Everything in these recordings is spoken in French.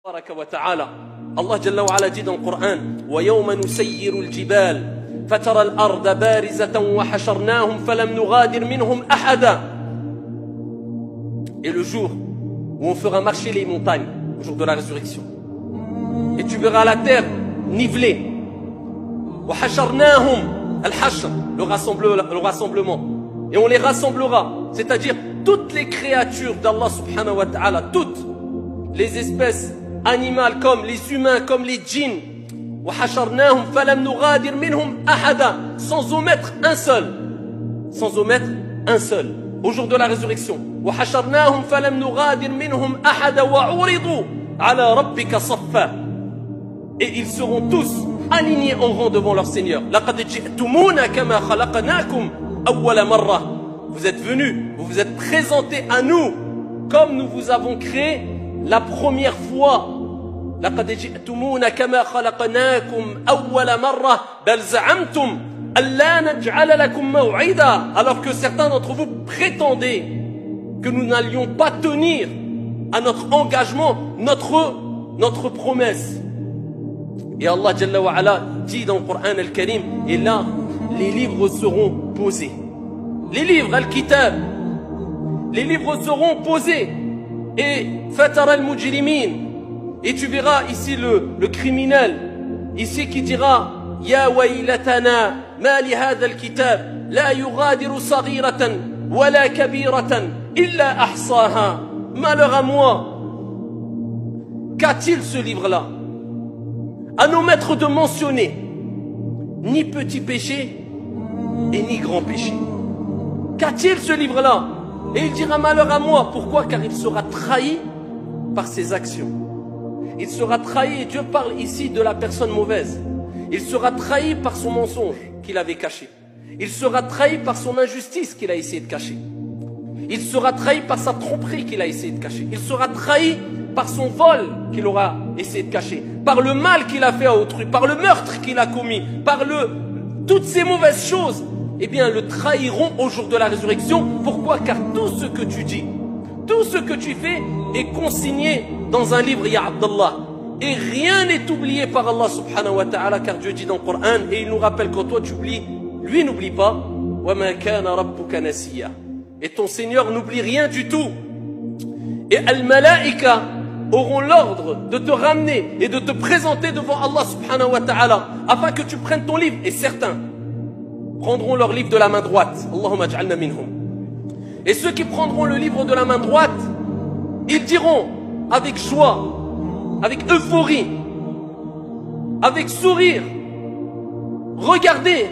تبارك وتعالى الله جل وعلا dit dans le Coran ويوم نسير الجبال فترى الأرض بارزة وحشرناهم فلم نغادر منهم أحدا. Et le jour où on fera marcher les montagnes, au jour de la résurrection, et tu verras la terre nivelée. وحشرناهم الحشر, le rassemblement, et on les rassemblera, c'est-à-dire toutes les créatures d'Allah subhanahu wa ta'ala, toutes les espèces animales comme les humains, comme les djinns. وحشرناهم فلم نغادر منهم أحدا, sans omettre un seul, sans omettre un seul, au jour de la résurrection. وحشرناهم فلم نغادر منهم أحدا وعرضوا على ربك صفا, et ils seront tous alignés en rang devant leur Seigneur. لقد جئتمونا كما خلقناكم أول مرة. Vous êtes venus, vous vous êtes présentés à nous comme nous vous avons créé la première fois. لقد جئتمونا كما خلقناكم أول مرة بل زعمتم ألا نجعل لكم موعدا, alors que certains d'entre vous prétendaient que nous n'allions pas tenir à notre engagement, notre promesse. Et Allah Jalla wa Ala dit dans le Coran al-Karim, et là les livres seront posés. Les livres, al-Kitab, les livres seront posés. Et fatara al-mujrimin, et tu verras ici le criminel, ici qui dira Ya waylatana ma li hadha al-kitab la yughadiru saghiratan wala kabiratan illa ahsaha. Malheur à moi, qu'a-t-il ce livre-là? À nos maîtres de mentionner ni petit péché et ni grand péché. Qu'a-t-il ce livre-là? Et il dira malheur à moi. Pourquoi? Car il sera trahi par ses actions. Il sera trahi, et Dieu parle ici de la personne mauvaise. Il sera trahi par son mensonge qu'il avait caché. Il sera trahi par son injustice qu'il a essayé de cacher. Il sera trahi par sa tromperie qu'il a essayé de cacher. Il sera trahi par son vol qu'il aura essayé de cacher. Par le mal qu'il a fait à autrui. Par le meurtre qu'il a commis. Par toutes ces mauvaises choses. Eh bien, le trahiront au jour de la résurrection. Pourquoi? Car tout ce que tu dis, tout ce que tu fais est consigné dans un livre, ya Abdallah. Et rien n'est oublié par Allah subhanahu wa ta'ala, car Dieu dit dans le Coran, et il nous rappelle quand toi tu oublies, lui n'oublie pas. وَمَا كَانَ رَبُّكَ نَسِيًّا. Et ton Seigneur n'oublie rien du tout. Et al-malaika auront l'ordre de te ramener et de te présenter devant Allah subhanahu wa ta'ala, afin que tu prennes ton livre. Et certains prendront leur livre de la main droite. Allahumma ja'alna minhum. Et ceux qui prendront le livre de la main droite, ils diront avec joie, avec euphorie, avec sourire, regardez,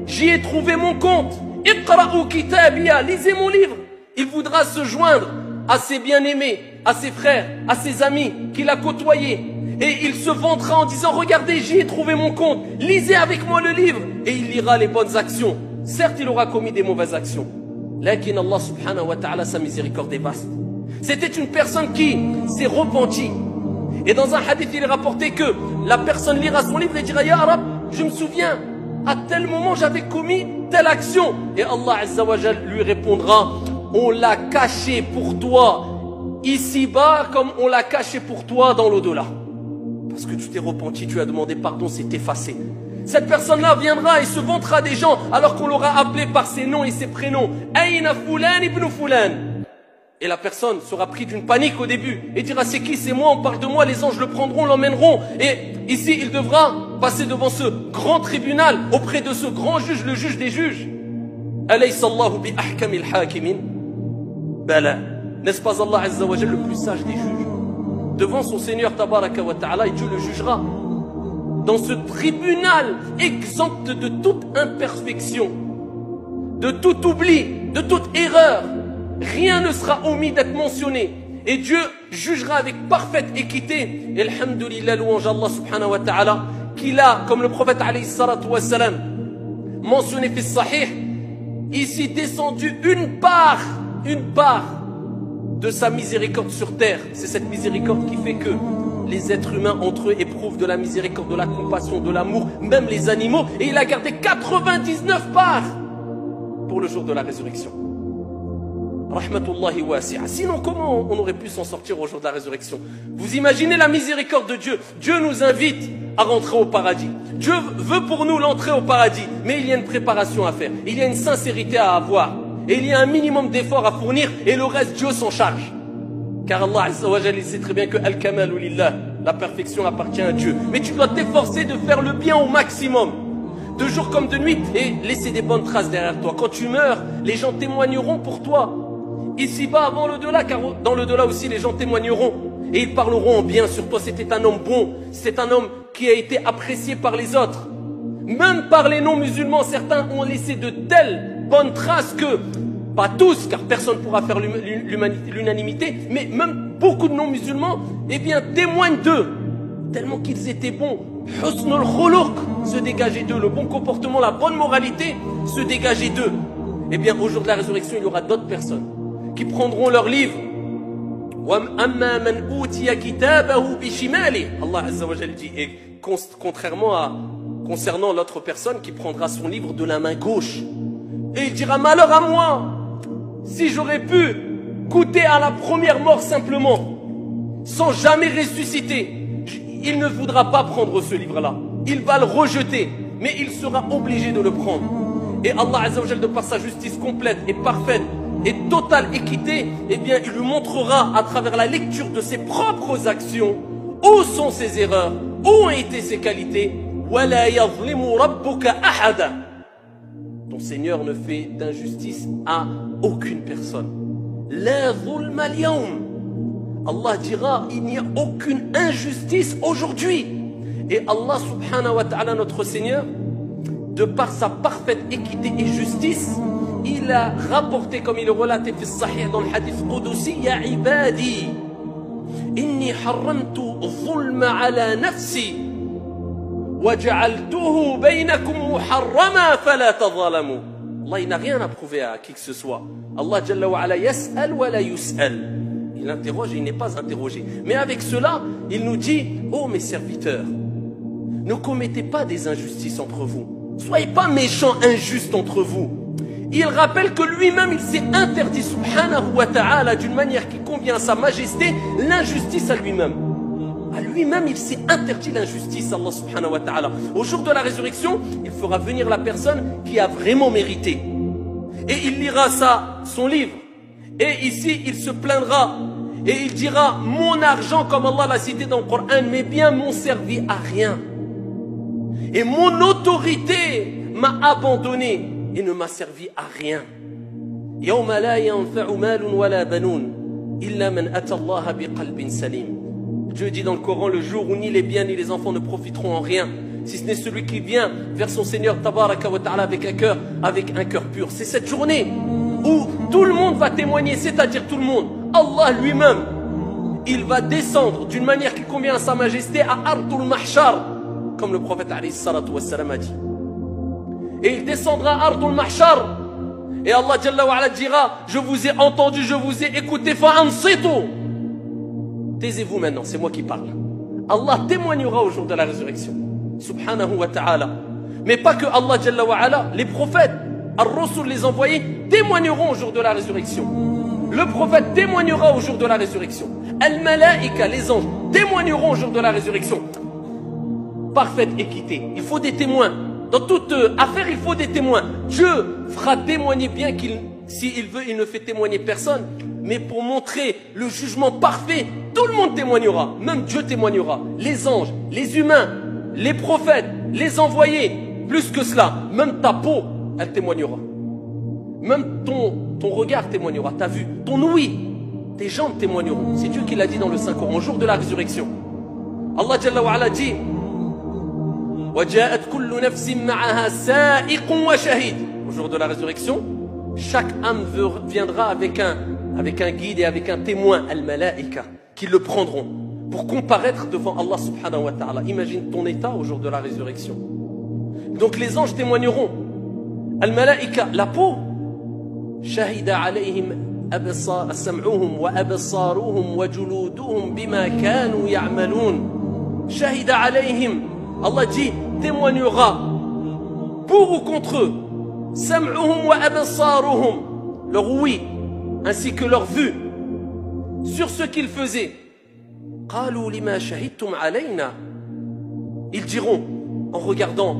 j'y ai trouvé mon compte. Iqra'u kitabiya, lisez mon livre. Il voudra se joindre à ses bien-aimés, à ses frères, à ses amis qu'il a côtoyés. Et il se vantera en disant regardez, j'y ai trouvé mon compte, lisez avec moi le livre. Et il lira les bonnes actions. Certes, il aura commis des mauvaises actions. Lakin Allah subhanahu wa ta'ala, sa miséricorde est vaste. C'était une personne qui s'est repentie. Et dans un hadith, il est rapporté que la personne lira son livre et dira Ya Arab, je me souviens, à tel moment j'avais commis telle action. Et Allah azza wa jal lui répondra on l'a caché pour toi ici-bas comme on l'a caché pour toi dans l'au-delà. Parce que tu t'es repenti, tu as demandé pardon, c'est effacé. Cette personne-là viendra et se vantera des gens alors qu'on l'aura appelé par ses noms et ses prénoms. Aïna Fulan ibn Fulan. Et la personne sera prise d'une panique au début et dira c'est qui? C'est moi, on parle de moi, les anges le prendront, l'emmèneront. Et ici il devra passer devant ce grand tribunal auprès de ce grand juge, le juge des juges. Alaysa Allahu bi ahkamil hakimin? Bala. N'est-ce pas Allah azza wa jalla le plus sage des juges? Devant son Seigneur tabaraka wa ta'ala, et Dieu le jugera. Dans ce tribunal exempt de toute imperfection, de tout oubli, de toute erreur, rien ne sera omis d'être mentionné. Et Dieu jugera avec parfaite équité. Et alhamdulillah, louange Allah subhanahu wa ta'ala, qu'il a, comme le prophète alayhi salatu wa salam, mentionné fi sahih, ici descendu une part de sa miséricorde sur terre. C'est cette miséricorde qui fait que les êtres humains entre eux éprouvent de la miséricorde, de la compassion, de l'amour, même les animaux. Et il a gardé 99 parts pour le jour de la résurrection. Rahmatullahi wasi'a. Sinon, comment on aurait pu s'en sortir au jour de la résurrection? Vous imaginez la miséricorde de Dieu. Dieu nous invite à rentrer au paradis. Dieu veut pour nous l'entrée au paradis. Mais il y a une préparation à faire. Il y a une sincérité à avoir. Et il y a un minimum d'efforts à fournir. Et le reste, Dieu s'en charge. Car Allah Azza wa Jalla, il sait très bien que Al-Kamalu Lillah, la perfection appartient à Dieu. Mais tu dois t'efforcer de faire le bien au maximum. De jour comme de nuit. Et laisser des bonnes traces derrière toi. Quand tu meurs, les gens témoigneront pour toi. Ici-bas, avant l'au-delà, car dans l'au-delà aussi, les gens témoigneront. Et ils parleront en bien sur toi. C'était un homme bon. C'est un homme qui a été apprécié par les autres. Même par les non-musulmans, certains ont laissé de telles bonnes traces que, pas tous, car personne ne pourra faire l'unanimité, mais même beaucoup de non-musulmans, eh bien, témoignent d'eux. Tellement qu'ils étaient bons. Husnul khuluq se dégageait d'eux. Le bon comportement, la bonne moralité se dégageait d'eux. Eh bien, au jour de la résurrection, il y aura d'autres personnes qui prendront leur livre. Allah Azza wa Jalla dit, et contrairement à concernant l'autre personne qui prendra son livre de la main gauche, et il dira malheur à moi si j'aurais pu goûter à la première mort simplement sans jamais ressusciter. Il ne voudra pas prendre ce livre-là, il va le rejeter, mais il sera obligé de le prendre. Et Allah Azza wa Jalla, de par sa justice complète et parfaite et totale équité, eh bien, il lui montrera à travers la lecture de ses propres actions où sont ses erreurs, où ont été ses qualités. Ton Seigneur ne fait d'injustice à aucune personne. Allah dira, il n'y a aucune injustice aujourd'hui. Et Allah subhanahu wa ta'ala, notre Seigneur, de par sa parfaite équité et justice, il a rapporté, comme il est relaté dans le hadith Qudusi, Ya ibadi, inni harramtu zulma ala nafsi, wa ja'altuhu baynakum muharrama fala tadhalamu. Allah, il n'a rien à prouver à qui que ce soit. Allah Jalla wa ala yas'al wa la yus'al. Il interroge et il n'est pas interrogé. Mais avec cela, il nous dit, oh mes serviteurs, ne commettez pas des injustices entre vous. Soyez pas méchants, injustes entre vous. Il rappelle que lui-même, il s'est interdit, subhanahu wa ta'ala, d'une manière qui convient à sa majesté, l'injustice à lui-même. À lui-même, il s'est interdit l'injustice, Allah subhanahu wa ta'ala. Au jour de la résurrection, il fera venir la personne qui a vraiment mérité. Et il lira son livre. Et ici, il se plaindra. Et il dira, mon argent, comme Allah l'a cité dans le Coran, mes biens m'ont servi à rien. Et mon autorité m'a abandonné et ne m'a servi à rien. يَوْمَ لَا يَنْفَعُ مَالٌ وَلَا بَنُونَ إِلَّا مَنْ أَتَى اللَّهَ بِقَلْبٍ سَلِيمٍ. Dieu dit dans le Coran, le jour où ni les biens ni les enfants ne profiteront en rien, si ce n'est celui qui vient vers son Seigneur Tabaraka wa Ta'ala avec un cœur pur. C'est cette journée où tout le monde va témoigner, c'est-à-dire tout le monde. Allah lui-même, il va descendre d'une manière qui convient à sa majesté à Ardul Mahshar, comme le prophète alayhi salatu wassalam a dit. Et il descendra à Ardul Mahshar. Et Allah Jalla wa ala dira, je vous ai entendu, je vous ai écouté, fa'ansitu. Taisez-vous maintenant, c'est moi qui parle. Allah témoignera au jour de la résurrection. Subhanahu wa ta'ala. Mais pas que Allah Jalla wa ala, les prophètes, Ar-Rusul, les envoyés, témoigneront au jour de la résurrection. Le prophète témoignera au jour de la résurrection. Al-Malaïka, les anges, témoigneront au jour de la résurrection. Parfaite équité. Il faut des témoins. Dans toute affaire, il faut des témoins. Dieu fera témoigner, bien s'il veut, il ne fait témoigner personne. Mais pour montrer le jugement parfait, tout le monde témoignera. Même Dieu témoignera. Les anges, les humains, les prophètes, les envoyés. Plus que cela, même ta peau, elle témoignera. Même ton regard témoignera, ta vue, ton ouïe, tes jambes témoigneront. C'est Dieu qui l'a dit dans le Saint-Coran, au jour de la résurrection. Allah Jalla wa ala dit, وَجَاءَتْ كُلُّ نَفْسٍ مَعَهَا سَائِقٌ وَشَهِيدٌ. Au jour de la résurrection, chaque âme viendra avec un guide et avec un témoin, al-malaïka, qui le prendront pour comparaître devant Allah subhanahu wa ta'ala. Imagine ton état au jour de la résurrection. Donc les anges témoigneront. Al-malaïka, la peau, shahida alayhim sam'uhum wa absaruhum wa juluduhum bima kanu ya'malun. Shahida alayhim, Allah dit, témoignera pour ou contre eux. Sam'uhum wa absaruhum, leur oui, ainsi que leur vue sur ce qu'ils faisaient. Ils diront, en regardant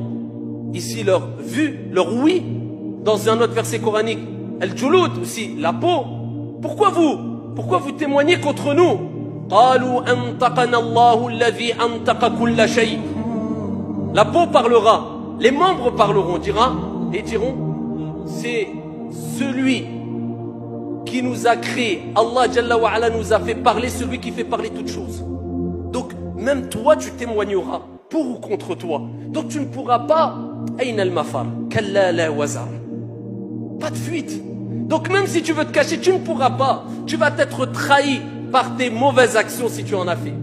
ici leur vue, leur ouïe, dans un autre verset coranique, al-julud aussi, la peau. Pourquoi vous témoignez contre nous? La peau parlera, les membres parleront, dira, et diront, c'est celui qui nous a créé. Allah Jalla wa Ala nous a fait parler, celui qui fait parler toutes choses. Donc, même toi, tu témoigneras pour ou contre toi. Donc, tu ne pourras pas, Ayn al-mafar, kalla la wazar. Pas de fuite. Donc, même si tu veux te cacher, tu ne pourras pas. Tu vas être trahi par tes mauvaises actions si tu en as fait.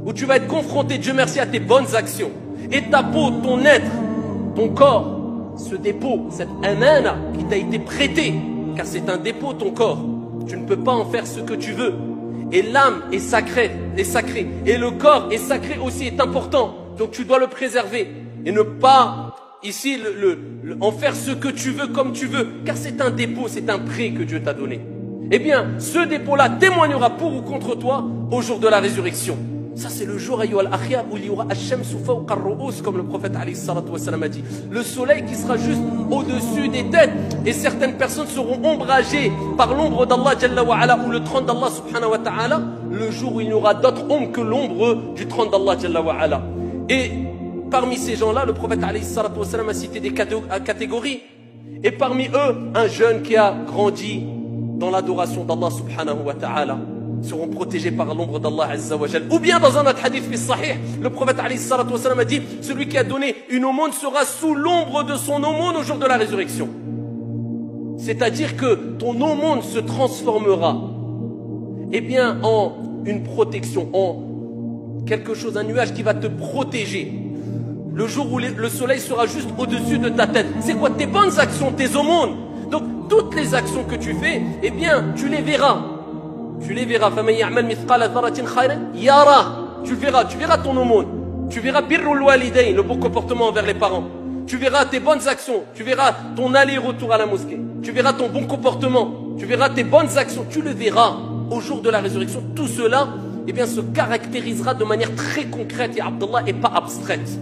Ou tu vas être confronté, Dieu merci, à tes bonnes actions. Et ta peau, ton être, ton corps, ce dépôt, cette amana qui t'a été prêté, car c'est un dépôt ton corps, tu ne peux pas en faire ce que tu veux. Et l'âme est sacrée, et le corps est sacré aussi, est important. Donc tu dois le préserver et ne pas ici en faire ce que tu veux comme tu veux, car c'est un dépôt, c'est un prêt que Dieu t'a donné. Eh bien, ce dépôt-là témoignera pour ou contre toi au jour de la résurrection. Ça, c'est le jour, ayyuhal akhya, où il y aura ash-shamsu fawqa ar-ru'us, comme le prophète alayhi salatu wassalam a dit. Le soleil qui sera juste au-dessus des têtes. Et certaines personnes seront ombragées par l'ombre d'Allah Jalla wa Ala, ou le trône d'Allah subhanahu wa ta'ala, le jour où il n'y aura d'autre ombre que l'ombre du trône d'Allah Jalla wa Ala. Et parmi ces gens-là, le prophète alayhi salatu wassalam a cité des catégories. Et parmi eux, un jeune qui a grandi dans l'adoration d'Allah subhanahu wa ta'ala seront protégés par l'ombre d'Allah Azza wa Jal. Ou bien dans un autre hadith sahih, le prophète alayhi salatu wassalam a dit, celui qui a donné une aumône sera sous l'ombre de son aumône au jour de la résurrection. C'est-à-dire que ton aumône se transformera, eh bien, en une protection, en quelque chose, un nuage qui va te protéger. Le jour où le soleil sera juste au-dessus de ta tête. C'est quoi? Tes bonnes actions, tes aumônes. Donc, toutes les actions que tu fais, eh bien, tu les verras. Tu les verras. Tu verras ton aumône. Tu verras birrul walidayn, le bon comportement envers les parents. Tu verras tes bonnes actions. Tu verras ton aller-retour à la mosquée. Tu verras ton bon comportement. Tu verras tes bonnes actions. Tu le verras au jour de la résurrection. Tout cela, eh bien, se caractérisera de manière très concrète, ya Abdallah, et pas abstraite.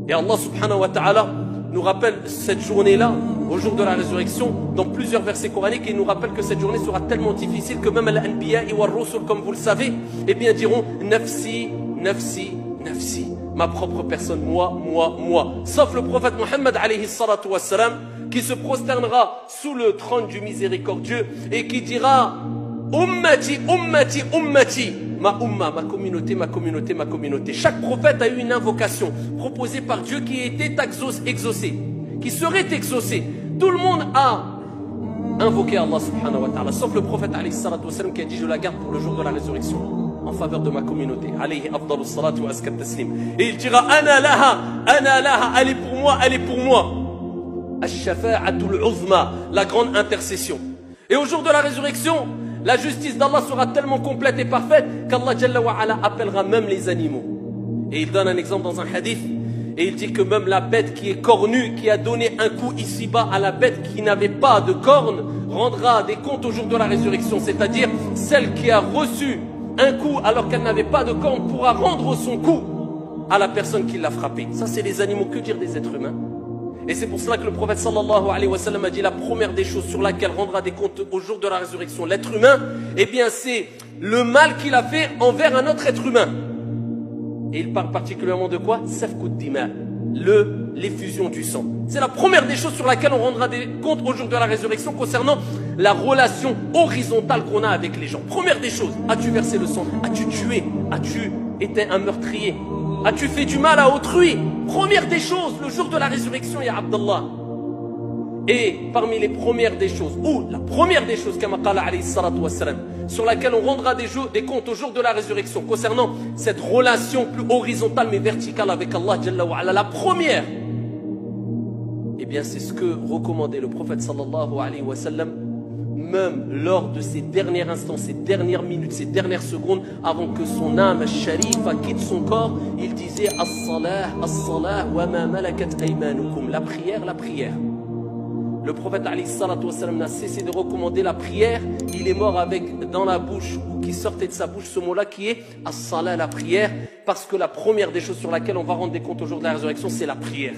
Et Allah subhanahu wa ta'ala nous rappelle cette journée-là, au jour de la résurrection, dans plusieurs versets coraniques, et il nous rappelle que cette journée sera tellement difficile que même al-anbiya wa ar-rusul, comme vous le savez, eh bien diront nafsi, nafsi, nafsi, ma propre personne, moi, moi, moi. Sauf le prophète Mohammed alayhi salatu wassalam, qui se prosternera sous le trône du miséricordieux et qui dira ummati, ummati, ummati. Ma umma, ma communauté, ma communauté, ma communauté. Chaque prophète a eu une invocation proposée par Dieu qui était exaucée, qui serait exaucée. Tout le monde a invoqué Allah subhanahu wa ta'ala, sauf le prophète alayhi salatu wassalam qui a dit je la garde pour le jour de la résurrection en faveur de ma communauté. Alayhi afdalus salatu wa askat taslim. Et il dira ana laha, elle est pour moi, elle est pour moi. Ash-shafa'atul uzma, la grande intercession. Et au jour de la résurrection, la justice d'Allah sera tellement complète et parfaite qu'Allah Jalla wa Ala appellera même les animaux. Et il donne un exemple dans un hadith. Et il dit que même la bête qui est cornue, qui a donné un coup ici-bas à la bête qui n'avait pas de cornes, rendra des comptes au jour de la résurrection. C'est-à-dire, celle qui a reçu un coup alors qu'elle n'avait pas de cornes pourra rendre son coup à la personne qui l'a frappé. Ça, c'est les animaux. Que dire des êtres humains? Et c'est pour cela que le prophète sallallahu alayhi wa sallam a dit la première des choses sur laquelle rendra des comptes au jour de la résurrection l'être humain, eh bien c'est le mal qu'il a fait envers un autre être humain. Et il parle particulièrement de quoi? Safkud dima, l'effusion du sang. C'est la première des choses sur laquelle on rendra des comptes au jour de la résurrection concernant la relation horizontale qu'on a avec les gens. Première des choses, as-tu versé le sang? As-tu tué? As-tu été un meurtrier? As-tu fait du mal à autrui? Première des choses, le jour de la résurrection, ya Abdallah. Et parmi les premières des choses, ou la première des choses, kama qala alayhi salatu wassalam, sur laquelle on rendra des comptes au jour de la résurrection, concernant cette relation plus horizontale mais verticale avec Allah Jalla wa Ala, la première, eh bien c'est ce que recommandait le prophète sallallahu alayhi wa sallam, même lors de ces derniers instants, ces dernières minutes, ces dernières secondes, avant que son âme sharifa quitte son corps, il disait As-salah, as-salah, wa ma malakat aymanukum. La prière, la prière. Le prophète alayhi salatu wassalam n'a cessé de recommander la prière. Il est mort avec dans la bouche, ou qui sortait de sa bouche, ce mot-là qui est as-salat, la prière. Parce que la première des choses sur laquelle on va rendre des comptes au jour de la résurrection, c'est la prière.